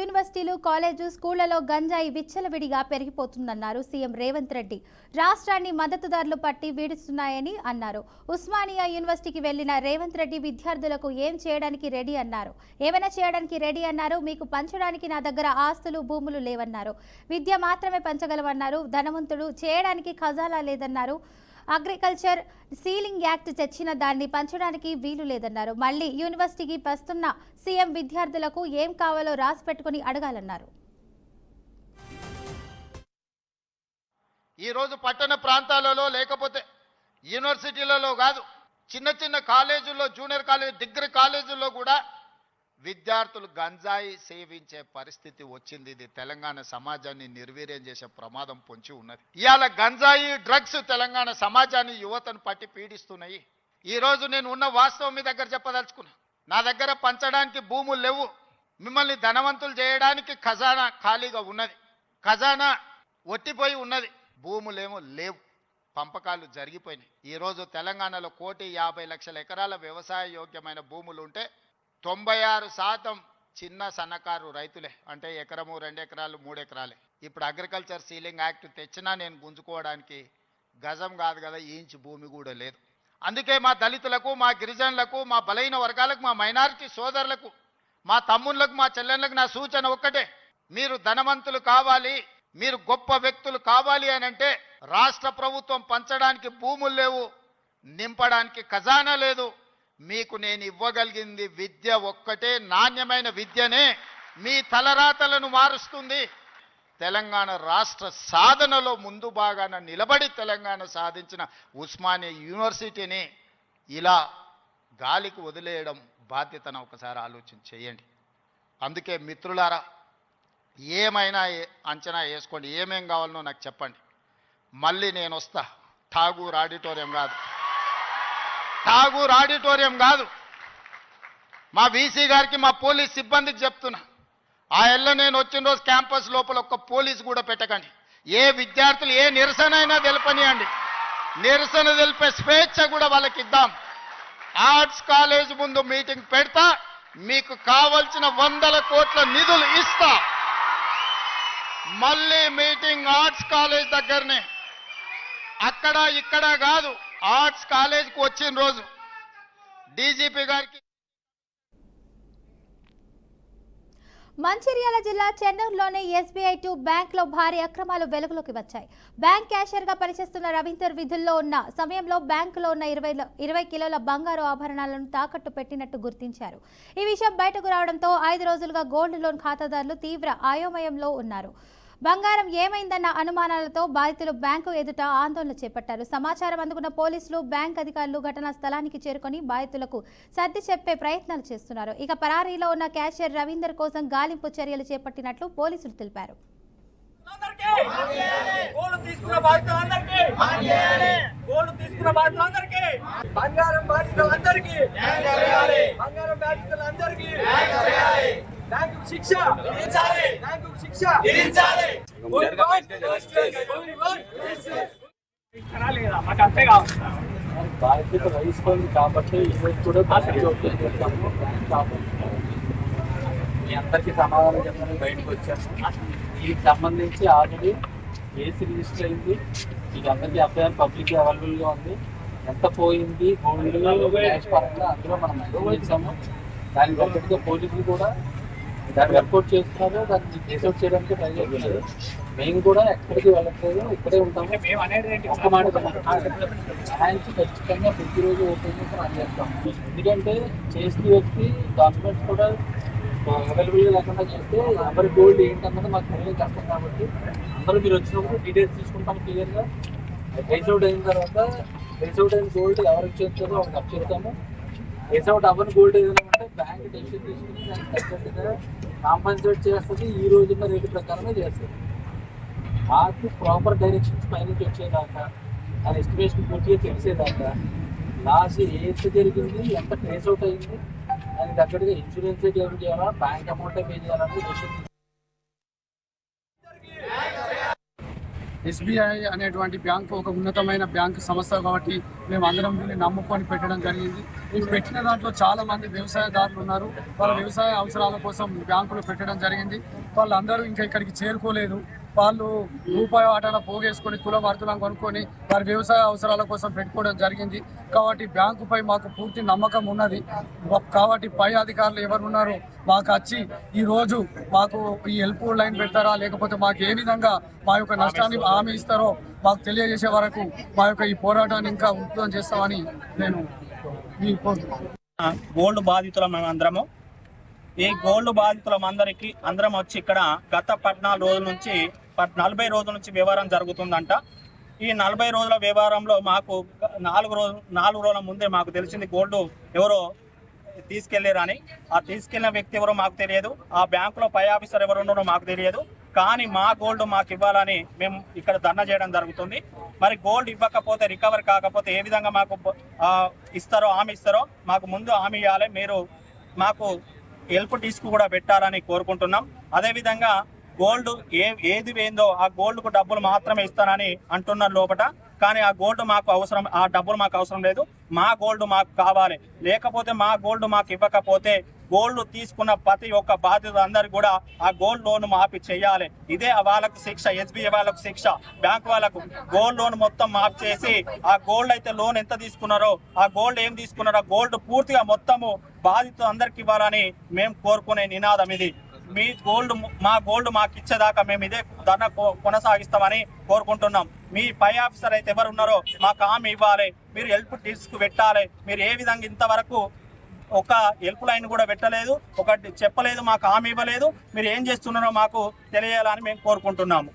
యూనివర్సిటీలు, కాలేజు, స్కూళ్లలో గంజాయి విచ్చలవిడిగా పెరిగిపోతుందన్నారు సీఎం రేవంత్ రెడ్డి. రాష్ట్రాన్ని మద్దతుదారులు పట్టి వీడిస్తున్నాయని అన్నారు. ఉస్మానియా యూనివర్సిటీకి వెళ్లిన రేవంత్ రెడ్డి విద్యార్థులకు ఏమైనా చేయడానికి రెడీ అన్నారు. మీకు పంచడానికి నా దగ్గర ఆస్తులు, భూములు లేవన్నారు. విద్య మాత్రమే పంచగలవన్నారు. ధనవంతుడు చేయడానికి ఖజానా లేదన్నారు. అగ్రికల్చర్ సీలింగ్ యాక్ట్ తెచ్చిన దాన్ని పంచడానికి వీలు లేదన్నారు. మళ్లీ యూనివర్సిటీకి వస్తున్న సీఎం విద్యార్థులకు ఏం కావాలో రాసి పెట్టుకుని అడగాలన్నారు. ఈ రోజు పట్టణ ప్రాంతాలలో లేకపోతే యూనివర్సిటీలలో కాదు, చిన్న చిన్న కాలేజీల్లో, జూనియర్ కాలేజ్, డిగ్రీ కాలేజీల్లో కూడా విద్యార్థులు గంజాయి సేవించే పరిస్థితి వచ్చింది. ఇది తెలంగాణ సమాజాన్ని నిర్వీర్యం చేసే ప్రమాదం పొంచి ఉన్నది. ఇవాళ గంజాయి, డ్రగ్స్ తెలంగాణ సమాజాన్ని, యువతను పట్టి పీడిస్తున్నాయి. ఈ రోజు నేను ఉన్న వాస్తవం మీ దగ్గర చెప్పదలుచుకున్నా. నా దగ్గర పంచడానికి భూములు లేవు. మిమ్మల్ని ధనవంతులు చేయడానికి ఖజానా ఖాళీగా ఉన్నది. ఖజానా ఒట్టిపోయి ఉన్నది. భూములేమో లేవు. పంపకాలు జరిగిపోయినాయి. ఈరోజు తెలంగాణలో 1,50,00,000 ఎకరాల వ్యవసాయ యోగ్యమైన భూములు ఉంటే 96% చిన్న సన్నకారు రైతులే. అంటే ఎకరము, 2 ఎకరాలు, 3 ఎకరాలే. ఇప్పుడు అగ్రికల్చర్ సీలింగ్ యాక్ట్ తెచ్చినా నేను గుంజుకోవడానికి గజం కాదు కదా, ఇంచు భూమి కూడా లేదు. అందుకే మా దళితులకు, మా గిరిజనులకు, మా బలైన వర్గాలకు, మా మైనారిటీ సోదరులకు, మా తమ్ముళ్లకు, మా చెల్లెళ్ళకు నా సూచన ఒక్కటే: మీరు ధనవంతులు కావాలి, మీరు గొప్ప వ్యక్తులు కావాలి అని అంటే రాష్ట్ర ప్రభుత్వం పంచడానికి భూములు లేవు, నింపడానికి ఖజానా లేదు. మీకు నేను ఇవ్వగలిగింది విద్య ఒక్కటే. నాణ్యమైన విద్యనే మీ తలరాతలను మారుస్తుంది. తెలంగాణ రాష్ట్ర సాధనలో ముందు భాగాన నిలబడి తెలంగాణ సాధించిన ఉస్మానియా యూనివర్సిటీని ఇలా గాలికి వదిలేయడం బాధ్యతను ఒకసారి ఆలోచన చేయండి. అందుకే మిత్రులారా, ఏమైనా అంచనా వేసుకోండి. ఏమేం కావాలనో నాకు చెప్పండి. మళ్ళీ నేను వస్తా. ఠాగూర్ ఆడిటోరియం కాదు, మా వీసీ గారికి, మా పోలీస్ సిబ్బందికి చెప్తున్నా, ఆ ఎల్ల నేను వచ్చిన రోజు క్యాంపస్ లోపల ఒక్క పోలీసు కూడా పెట్టకండి. ఏ విద్యార్థులు ఏ నిరసన అయినా తెలపనియండి. నిరసన తెలిపే స్వేచ్ఛ కూడా వాళ్ళకి ఇద్దాం. ఆర్ట్స్ కాలేజ్ ముందు మీటింగ్ పెడతా, మీకు కావలసిన 100 కోట్ల నిధులు ఇస్తా. మళ్ళీ మీటింగ్ ఆర్ట్స్ కాలేజ్ దగ్గరనే, అక్కడ ఇక్కడ కాదు. ఆర్ట్స్ కాలేజ్కి వచ్చిన రోజు డీజీపీ గారికి. మంచిర్యాల జిల్లా చెన్నూరులోని SBI 2 బ్యాంక్లో భారీ అక్రమాలు వెలుగులోకి వచ్చాయి. బ్యాంక్ క్యాషియర్గా పనిచేస్తున్న రవీందర్ విధుల్లో ఉన్న సమయంలో బ్యాంకులో ఉన్న 20 కిలోల బంగారు ఆభరణాలను తాకట్టు పెట్టినట్టు గుర్తించారు. ఈ విషయం బయటకు రావడంతో 5 రోజులుగా గోల్డ్ లోన్ ఖాతాదారులు తీవ్ర అయోమయంలో ఉన్నారు. బంగారం ఏమైందన్న అనుమానాలతో బాధితులు బ్యాంకు ఎదుట ఆందోళన చేపట్టారు. సమాచారం అందుకున్న పోలీసులు, బ్యాంక్ అధికారులు ఘటనా స్థలానికి చేరుకొని బాధితులకు సర్ది చెప్పే ప్రయత్నాలు చేస్తున్నారు. ఇక పరారీలో ఉన్న క్యాషియర్ రవీందర్ కోసం గాలింపు చర్యలు చేపట్టినట్లు పోలీసులు తెలిపారు. బాధ్యత వహిస్తుంది కాబట్టి ఈరోజు కూడా మీ అందరికీ సమాధానం చెప్పడానికి బయటకు వచ్చాము. దీనికి సంబంధించి ఆల్రెడీ కేసు రిజిస్టర్ అయింది. మీకు అందరికీ అఫ్ఐఆర్ పబ్లిక్ అవైలబుల్గా ఉంది. ఎంత పోయింది గోల్డ్ క్యాష్ పరంగా అందులో మనం మెసేజ్ చేసాము. దానికి తగ్గట్టుగా పోలీసులు కూడా దాన్ని వర్కౌట్ చేస్తున్నారు. దాన్ని కేసౌట్ చేయడానికి ట్రై చేస్తున్నారు. మేము కూడా ఎక్కడికి వెళ్ళట్లేదు, ఇక్కడే ఉంటాము. ఒక్క మాట బ్యాంక్ ఖచ్చితంగా ప్రతిరోజు ఓపెన్ చేసి రన్ చేస్తాం. ఎందుకంటే చేసిన వ్యక్తి డాక్యుమెంట్స్ కూడా అవైలబుల్గా లేకుండా చేస్తే ఎవరి గోల్డ్ ఏంటన్నది మాకు తెలియదు కష్టం. కాబట్టి అందరూ మీరు వచ్చినప్పుడు డీటెయిల్స్ తీసుకుంటాం క్లియర్గా. ట్రేస్అవుట్ అయిన తర్వాత ట్రేస్అవుట్ అయిన గోల్డ్ ఎవరికి చేస్తారో వాళ్ళకి అప్ చేస్తాము. ట్రేస్అవుట్ అవ్వని గోల్డ్ ఏదైనా ఉంటే బ్యాంక్ డెసిషన్ తీసుకుని దానికి తగ్గట్టుగా కాంపన్సేట్ చేస్తుంది. ఈ రోజున్న రేటు ప్రకారమే చేస్తుంది. మాకు ప్రాపర్ డైరెక్షన్స్ పైనుంచి వచ్చేదాకా, దాని ఎస్టిమేషన్ పూర్తిగా తెలిసేదాకా, లాస్ట్ ఏది జరిగింది, ఎంత ట్రేస్అవుట్ అయింది, దానికి తగ్గట్టుగా ఇన్సూరెన్సే క్లెయిమ్ చేయాలా, బ్యాంక్ అమౌంటే పే చేయాలని డెసిషన్. ఎస్బీఐ అనేటువంటి బ్యాంకు ఒక ఉన్నతమైన బ్యాంకు సంస్థ కాబట్టి మేము అందరం దీన్ని నమ్ముకొని పెట్టడం జరిగింది. ఈ పెట్టిన దాంట్లో చాలా మంది వ్యవసాయదారులు ఉన్నారు. వాళ్ళ వ్యవసాయ అవసరాల కోసం బ్యాంకులు పెట్టడం జరిగింది. వాళ్ళందరూ ఇంకా ఇక్కడికి చేరుకోలేదు. వాళ్ళు రూపాయి ఆటన పోగేసుకొని కుల వర్తులను కొనుక్కొని వారి వ్యవసాయ అవసరాల కోసం పెట్టుకోవడం జరిగింది. కాబట్టి బ్యాంకుపై మాకు పూర్తి నమ్మకం ఉన్నది. కాబట్టి పై అధికారులు ఎవరున్నారో మాకు వచ్చి ఈరోజు మాకు ఈ హెల్ప్ లైన్ పెడతారా, లేకపోతే మాకు ఏ విధంగా మా యొక్క నష్టాన్ని హామీ ఇస్తారో మాకు తెలియజేసే వరకు మా యొక్క ఈ పోరాటాన్ని ఇంకా ఉధృతం చేస్తామని నేను గోల్డ్ బాధితులం మేమందరము. ఈ గోల్డ్ బాధితులం అందరం వచ్చి ఇక్కడ గత 14 రోజుల నుంచి 40 రోజుల నుంచి వ్యవహారం జరుగుతుందంట. ఈ 40 రోజుల వ్యవహారంలో మాకు 4 రోజుల ముందే మాకు తెలిసింది గోల్డ్ ఎవరో తీసుకెళ్లారని. ఆ తీసుకెళ్లిన వ్యక్తి ఎవరో మాకు తెలియదు. ఆ బ్యాంకులో పై ఆఫీసర్ ఎవరు ఉన్నారో మాకు తెలియదు. కానీ మా గోల్డ్ మాకు ఇవ్వాలని మేము ఇక్కడ ధర్నా చేయడం జరుగుతుంది. మరి గోల్డ్ ఇవ్వకపోతే, రికవర్ కాకపోతే ఏ విధంగా మాకు ఇస్తారో, హామీ ఇస్తారో మాకు ముందు హామీ ఇవ్వాలి. మీరు మాకు హెల్ప్ డిస్క్ కూడా పెట్టాలని కోరుకుంటున్నాం. అదేవిధంగా గోల్డ్ ఏది ఏందో ఆ గోల్డ్కు డబ్బులు మాత్రమే ఇస్తానని అంటున్నారు లోపల. కానీ ఆ గోల్డ్ మాకు అవసరం, ఆ డబ్బులు మాకు అవసరం లేదు. మా గోల్డ్ మాకు కావాలి. లేకపోతే మా గోల్డ్ మాకు ఇవ్వకపోతే గోల్డ్ తీసుకున్న ప్రతి ఒక్క బాధ్యత అందరు కూడా ఆ గోల్డ్ లోన్ మాఫీ చేయాలి. ఇదే వాళ్ళకు శిక్ష, ఎస్బీఐ వాళ్ళకు శిక్ష. బ్యాంక్ వాళ్ళకు గోల్డ్ లోన్ మొత్తం మాఫ్ చేసి ఆ గోల్డ్ అయితే లోన్ ఎంత తీసుకున్నారో, ఆ గోల్డ్ ఏం తీసుకున్నారో గోల్డ్ పూర్తిగా మొత్తము బాధితులు అందరికి ఇవ్వాలని మేము కోరుకునే నినాదం ఇది. మా గోల్డ్ మాకు ఇచ్చేదాకా మేము ఇదే ధర్నా కొనసాగిస్తామని కోరుకుంటున్నాం. మీ పై ఆఫీసర్ అయితే ఎవరు ఉన్నారో మాకు హామీ ఇవ్వాలి. మీరు హెల్ప్ డెస్క్ పెట్టాలి. మీరు ఏ విధంగా ఇంతవరకు ఒక హెల్ప్ లైన్ కూడా పెట్టలేదు, ఒకటి చెప్పలేదు, మాకు హామీ ఇవ్వలేదు. మీరు ఏం చేస్తున్నారో మాకు తెలియాలని మేము కోరుకుంటున్నాము.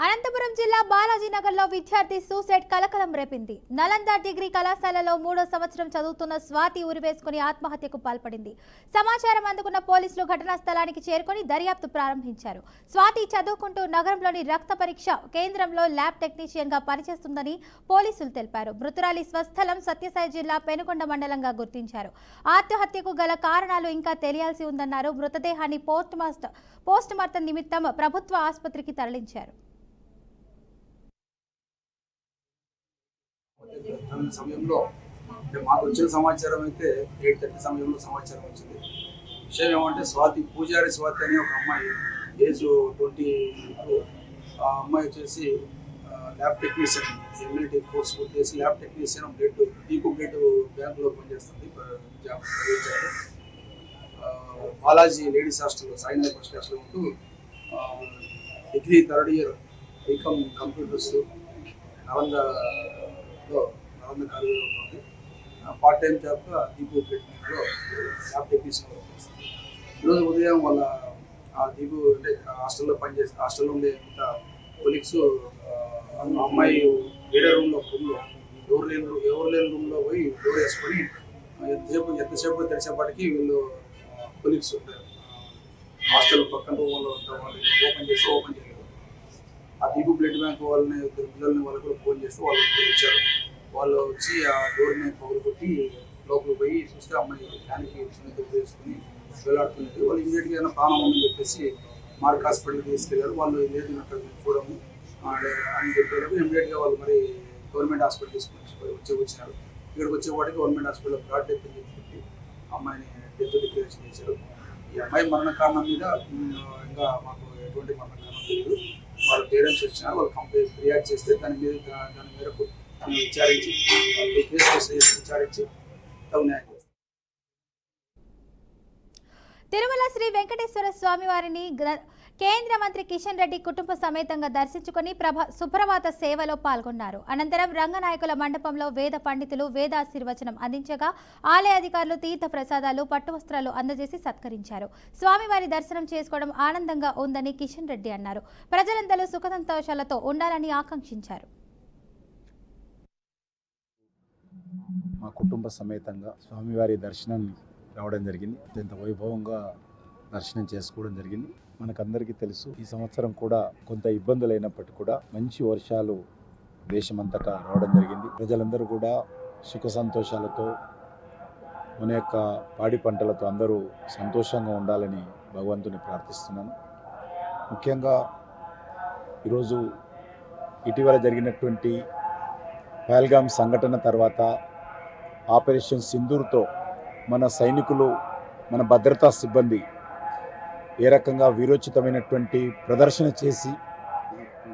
అనంతపురం జిల్లా బాలాజీనగర్లో విద్యార్థి సూసైడ్ కలకలం రేపింది. నలంద డిగ్రీ కళాశాలలో 3వ సంవత్సరం చదువుతున్న స్వాతి ఉరివేసుకుని ఆత్మహత్యకు పాల్పడింది. సమాచారం అందుకున్న పోలీసులు ఘటనా స్థలానికి చేరుకొని దర్యాప్తు ప్రారంభించారు. స్వాతి చదువుకుంటూ నగరంలోని రక్త పరీక్ష కేంద్రంలో ల్యాబ్ టెక్నీషియన్ గా పనిచేస్తుందని పోలీసులు తెలిపారు. మృతురాలి స్వస్థలం సత్యసాయి జిల్లా పెనుకొండ మండలంగా గుర్తించారు. ఆత్మహత్యకు గల కారణాలు ఇంకా తెలియాల్సి ఉందన్నారు. మృతదేహాన్ని పోస్ట్ మార్టం నిమిత్తం ప్రభుత్వ ఆసుపత్రికి తరలించారు. సమయంలో మాకు వచ్చిన సమాచారం అయితే 8:30 సమయంలో సమాచారం వచ్చింది. విషయం ఏమంటే పూజారి స్వాతి అనే ఒక అమ్మాయి, ఏజ్ 22. ఆ అమ్మాయి వచ్చేసి ల్యాబ్ టెక్నీషియన్, ఎంఎల్టీ కోర్స్ పూర్తి చేసి ల్యాబ్ టెక్నీషియన్ డీపు బ్లడ్ బ్యాంకులో పనిచేస్తుంది. బాలాజీ లేడీస్ హాస్టల్లో, సాయినాథ్ ఫస్ట్ హాస్టల్లో ఉంటూ degree 3rd year BCom computers Nalanda కాలేజీలో ఉంటుంది. పార్ట్ టైం జాబ్గా దీపు ట్రీట్మెంట్లో ల్యాబ్ టెక్నీషియన్ చేస్తుంది. ఈరోజు ఉదయం వాళ్ళ ఆ దీపు అంటే హాస్టల్లో హాస్టల్లో ఉండే మిగతా కొలీగ్స్ అమ్మాయి వేరే రూమ్లో ఎవరు లేని రూమ్లో పోయి డోర్ వేసుకొని ఎంతసేపు తెరిచేపటికి వీళ్ళు కొలీగ్స్ హాస్టల్ పక్కన రూమ్లో వాళ్ళు ఓపెన్ చేయలేదు. ఆ దీపు బ్లడ్ బ్యాంక్ వాళ్ళని పిల్లల్ని వాళ్ళకి కూడా ఫోన్ చేస్తే వాళ్ళు వచ్చారు. వాళ్ళు వచ్చి ఆ డోర్ని పగులుకొట్టి లోపలికి పోయి చూస్తే అమ్మాయి ఫ్యాన్కి చిన్న వేసుకుని వెళ్ళాడుతున్నది. వాళ్ళు ఇమీడియట్గా ఏదైనా ప్రాణం ఉందని చెప్పేసి మార్క్ హాస్పిటల్కి తీసుకెళ్ళారు. వాళ్ళు లేదు అక్కడ చూడము అని చెప్పారు. ఇమీడియట్గా వాళ్ళు మరి గవర్నమెంట్ హాస్పిటల్ తీసుకుని వచ్చినారు. ఇక్కడికి వచ్చేవాడికి గవర్నమెంట్ హాస్పిటల్లో బ్లడ్ డెత్ అని చెప్పి అమ్మాయిని డెత్ డిక్లరేషన్ చేశారు. ఈ అమ్మాయి మరణ కారణం మీద ఇంకా మాకు ఎటువంటి మరణ కారణం తెలియదు. వాళ్ళ పేరెంట్స్ వచ్చినారు. వాళ్ళు కంప్లైంట్ ఫిర్యాదు చేస్తే దాని మేరకు విచారించి తగు న్యాయం చేస్తారు. తిరుమల శ్రీ వెంకటేశ్వర స్వామి వారిని కేంద్ర మంత్రి కిషన్ రెడ్డి కుటుంబ సమేతంగా దర్శించుకుని సుప్రభాత సేవలో పాల్గొన్నారు. అనంతరం రంగనాయకుల మండపంలో వేద పండితులు వేదాశీర్వచనం అందించగా ఆలయ అధికారులు తీర్థ ప్రసాదాలు, పట్టు వస్త్రాలు అందజేసి సత్కరించారు. స్వామివారి దర్శనం చేసుకోవడం ఆనందంగా ఉందని కిషన్ రెడ్డి అన్నారు. ప్రజలందరూ సుఖ సంతోషాలతో ఉండాలని ఆకాంక్షించారు. మా కుటుంబ సమేతంగా స్వామివారి దర్శనం రావడం జరిగింది. అత్యంత వైభవంగా దర్శనం చేసుకోవడం జరిగింది. మనకందరికీ తెలుసు, ఈ సంవత్సరం కూడా కొంత ఇబ్బందులు అయినప్పటికీ కూడా మంచి వర్షాలు దేశమంతటా రావడం జరిగింది. ప్రజలందరూ కూడా సుఖ సంతోషాలతో మన యొక్క పాడి పంటలతో అందరూ సంతోషంగా ఉండాలని భగవంతుని ప్రార్థిస్తున్నాను. ముఖ్యంగా ఈరోజు ఇటీవల జరిగినటువంటి పహల్గామ్ సంఘటన తర్వాత ఆపరేషన్ సింధూర్తో మన సైనికులు, మన భద్రతా సిబ్బంది ఏ రకంగా వీరోచితమైనటువంటి ప్రదర్శన చేసి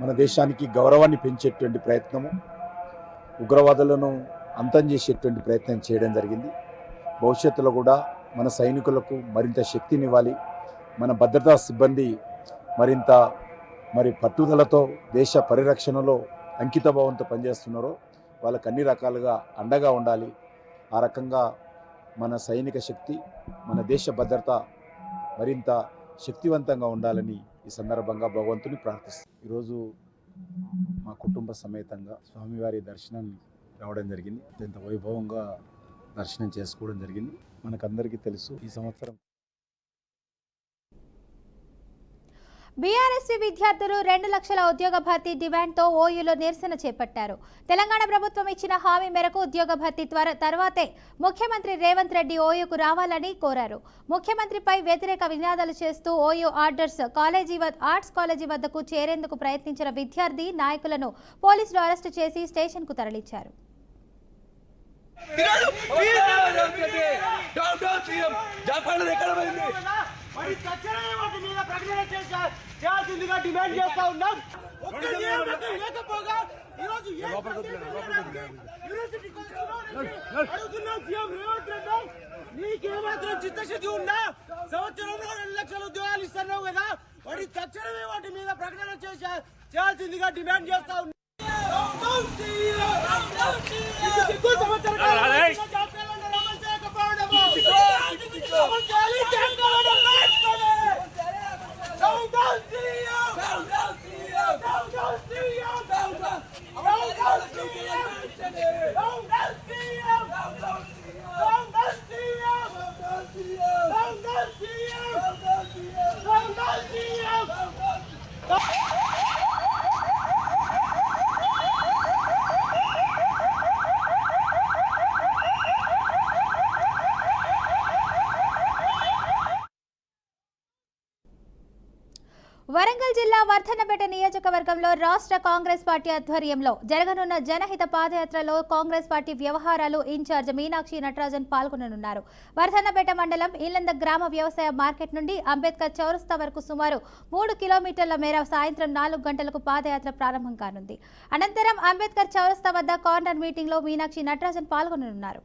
మన దేశానికి గౌరవాన్ని పెంచేటువంటి ప్రయత్నము, ఉగ్రవాదులను అంతం చేసేటువంటి ప్రయత్నం చేయడం జరిగింది. భవిష్యత్తులో కూడా మన సైనికులకు మరింత శక్తినివ్వాలి, మన భద్రతా సిబ్బంది మరింత పట్టుదలతో దేశ పరిరక్షణలో అంకితభావంతో పనిచేస్తున్నారో వాళ్ళకు అన్ని రకాలుగా అండగా ఉండాలి. ఆ రకంగా మన సైనిక శక్తి, మన దేశ భద్రత మరింత శక్తివంతంగా ఉండాలని ఈ సందర్భంగా భగవంతుని ప్రార్థిస్తాం. ఈరోజు మా కుటుంబ సమేతంగా స్వామివారి దర్శనాన్ని రావడం జరిగింది. అత్యంత వైభవంగా దర్శనం చేసుకోవడం జరిగింది. మనకందరికీ తెలుసు, ఈ సంవత్సరం బీఆర్ఎస్సీ విద్యార్థులు 2 లక్షల ఉద్యోగ భర్తీ డిమాండ్తో ఓయూలో నిరసన చేపట్టారు. తెలంగాణ ప్రభుత్వం ఇచ్చిన హామీ మేరకు ఉద్యోగ భర్తీ తర్వాతే ముఖ్యమంత్రి రేవంత్ రెడ్డి ఓయూకు రావాలని కోరారు. ముఖ్యమంత్రిపై వ్యతిరేక నినాదాలు చేస్తూ ఓయూ ఆర్ట్స్ కాలేజీ వద్దకు చేరేందుకు ప్రయత్నించిన విద్యార్థి నాయకులను పోలీసులు అరెస్టు చేసి స్టేషన్కు తరలించారు. డిమాండ్ చేస్తా ఉన్నాం. నీకేమాత్రం చిత్తశుద్ధి ఉన్నా సంవత్సరంలో 2 లక్షల ఉద్యోగాలు ఇస్తున్నావు కదా, వాడి తక్షణమే వాటి మీద ప్రకటన చేయాల్సిందిగా డిమాండ్ చేస్తా ఉన్నాం. వరంగల్ జిల్లా వర్ధన్నపేట నియోజకవర్గంలో రాష్ట్ర కాంగ్రెస్ పార్టీ ఆధ్వర్యంలో జరగనున్న జనహిత పాదయాత్రలో కాంగ్రెస్ పార్టీ వ్యవహారాలు ఇన్ఛార్జ్ మీనాక్షి నటరాజన్ పాల్గొననున్నారు. వర్ధన్నపేట మండలం ఇల్లంద గ్రామ వ్యవసాయ మార్కెట్ నుండి అంబేద్కర్ చౌరస్తా వరకు సుమారు 3 కిలోమీటర్ల మేర సాయంత్రం 4 గంటలకు పాదయాత్ర ప్రారంభం కానుంది. అనంతరం అంబేద్కర్ చౌరస్తా వద్ద కార్నర్ మీటింగ్లో మీనాక్షి నటరాజన్ పాల్గొననున్నారు.